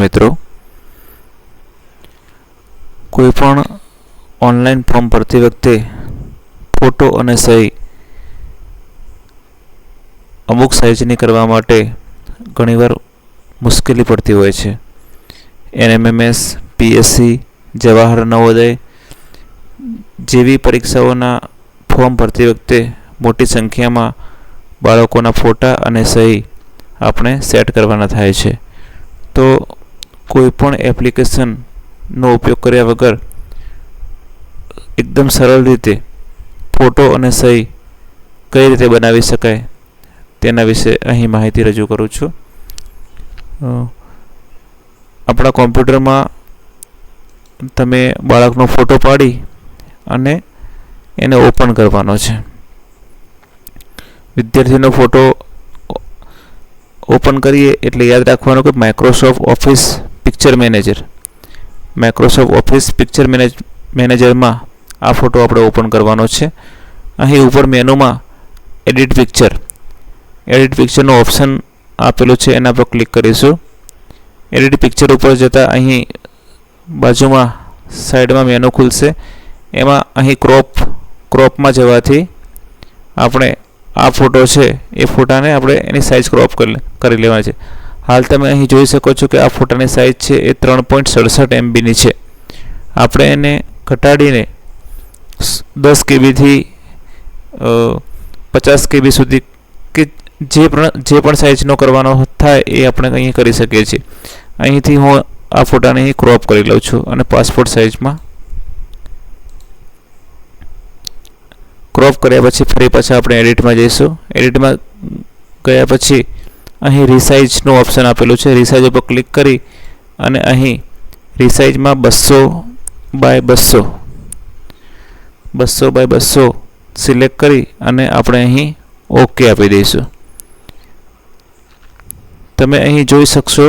મિત્રો, કોઈપણ online form ભરતી વખતે ફોટો અને સહી અમુક સાઇઝની કરવા માટે ઘણીવાર મુશ્કેલી પડતી હોય છે. NMMS, PSC, જવાહર નવોદય જેવી પરીક્ષાઓના ફોર્મ ભરતી વખતે મોટી સંખ્યામાં બાળકોના ફોટા અને સહી આપણે સેટ કરવાના થાય છે. તો કોઈપણ એપ્લિકેશનનો ઉપયોગ કર્યા વગર એકદમ સરળ રીતે ફોટો અને સહી કઈ રીતે બનાવી શકાય તેના વિશે અહીં માહિતી રજૂ કરું છું. આપણા કોમ્પ્યુટરમાં તમે બાળકનો ફોટો પાડી અને એને ઓપન કરવાનો છે. વિદ્યાર્થીનો ફોટો ઓપન કરીએ એટલે યાદ રાખવાનું કે માઇક્રોસોફ્ટ ઓફિસ પિક્ચર મેનેજરમાં આ ફોટો આપણે ઓપન કરવાનો છે. અહીં ઉપર મેનુમાં એડિટ પિક્ચરનો ઓપ્શન આપેલું છે, એના પર ક્લિક કરીશું. એડિટ પિક્ચર ઉપર જતાં અહીં બાજુમાં સાઈડમાં મેનુ ખુલશે. એમાં અહીં ક્રોપમાં જવાથી આપણે આ ફોટો છે એ ફોટાને આપણે એની સાઇઝ ક્રોપ કરી લેવાની છે. હાલ તમે અહીં જોઈ શકો છો કે આ ફોટાની સાઇઝ છે એ 3.67 MBની છે. આપણે એને ઘટાડીને 10 KBથી 50 KB સુધી કે જે પણ સાઇઝનો કરવાનો થાય એ આપણે અહીં કરી શકીએ છીએ. અહીંથી હું આ ફોટાને અહીં ક્રોપ કરી લઉં છું અને પાસપોર્ટ સાઇઝમાં ક્રોપ કર્યા પછી ફરી પાછા આપણે એડિટમાં જઈશું. એડિટમાં ગયા પછી અહીં રિસાઇઝનું ઓપ્શન આપેલું છે. રિસાઇઝ ઉપર ક્લિક કરી અને અહીં રિસાઇઝમાં 200x200 સિલેક્ટ કરી અને આપણે અહીં ઓકે આપી દઈશું. તમે અહીં જોઈ શકશો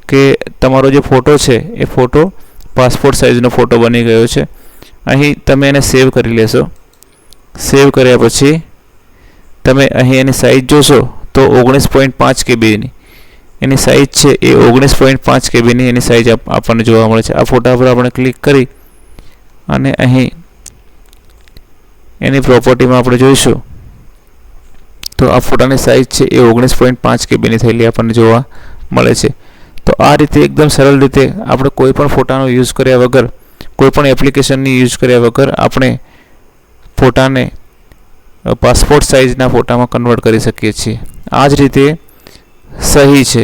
કે તમારો જે ફોટો છે એ ફોટો પાસપોર્ટ સાઇઝનો ફોટો બની ગયો છે. અહીં તમે એને સેવ કરી લેશો. સેવ કર્યા પછી તમે અહીં એની સાઇઝ જોશો તો 19.5 KBની એની સાઇઝ છે એ 19.5 KBની એની સાઇઝ આપણને જોવા મળે છે. આ ફોટા પર આપણે ક્લિક કરી અને અહીં એની પ્રોપર્ટીમાં આપણે જોઈશું તો આ ફોટાની સાઇઝ છે એ 19.5 KBની થયેલી આપણને જોવા મળે છે. તો આ રીતે એકદમ સરળ રીતે આપણે કોઈ પણ ફોટાનો યુઝ કર્યા વગર, કોઈ પણ એપ્લિકેશનની યુઝ કર્યા વગર આપણે ફોટાને પાસપોર્ટ સાઇઝના ફોટામાં કન્વર્ટ કરી શકીએ છીએ. આ જ રીતે સહી છે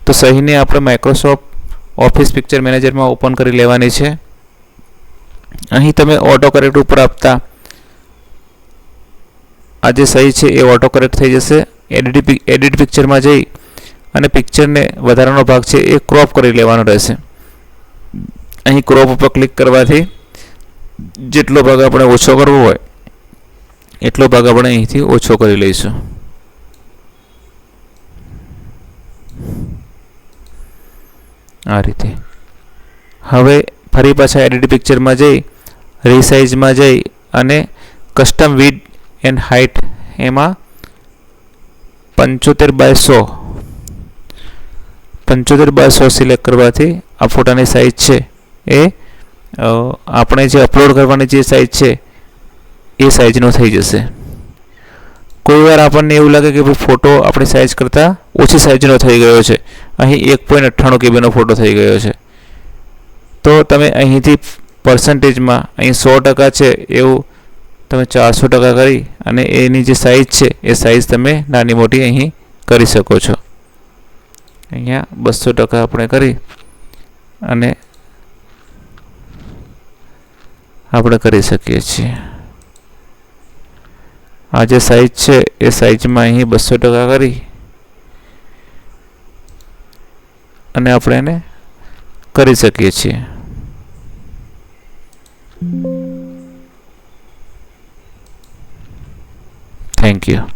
તો સહીને આપણે માઇક્રોસોફ્ટ ઓફિસ પિક્ચર મેનેજરમાં ઓપન કરી લેવાની છે. અહીં તમે ઓટો કરેક્ટ ઉપર આપતા આ જે સહી છે એ ઓટો કરેક્ટ થઈ જશે. એડિટ પિક્ચરમાં જઈ અને પિક્ચરને વધારાનો ભાગ છે એ ક્રોપ કરી લેવાનો રહેશે. અહીં ક્રોપ ઉપર ક્લિક કરવાથી જેટલો ભાગ આપણે ઓછો કરવો હોય એટલો ભાગ આપણે અહીંથી ઓછો કરી લઈશું. આ રીતે હવે ફરી પાછા એડિટ પિક્ચરમાં જઈ રિસાઇઝમાં જઈ અને કસ્ટમ વિડ્થ એન્ડ હાઇટ એમાં 75x100 સિલેક્ટ કરવાથી આ ફોટાની સાઇઝ છે એ આપણે જે અપલોડ કરવાની જે સાઇઝ છે એ સાઇઝનો થઈ જશે. કોઈ વાર આપણને એવું લાગે કે ભાઈ ફોટો આપણી સાઇઝ કરતાં ઓછી સાઇઝનો થઈ ગયો છે. અહીં 1.98 KBનો ફોટો થઈ ગયો છે. તો તમે અહીંથી પર્સન્ટેજમાં અહીં 100% છે એવું તમે 400% કરી અને એની જે સાઇઝ છે એ સાઇઝ તમે નાની મોટી અહીં કરી શકો છો. અહીંયા 200% આપણે કરી અને આપણે કરી શકીએ છીએ. આ જે સાઇઝ છે એ સાઇઝમાં અહીં 200% કરી અને આપણે એને કરી શકીએ છીએ. Thank you.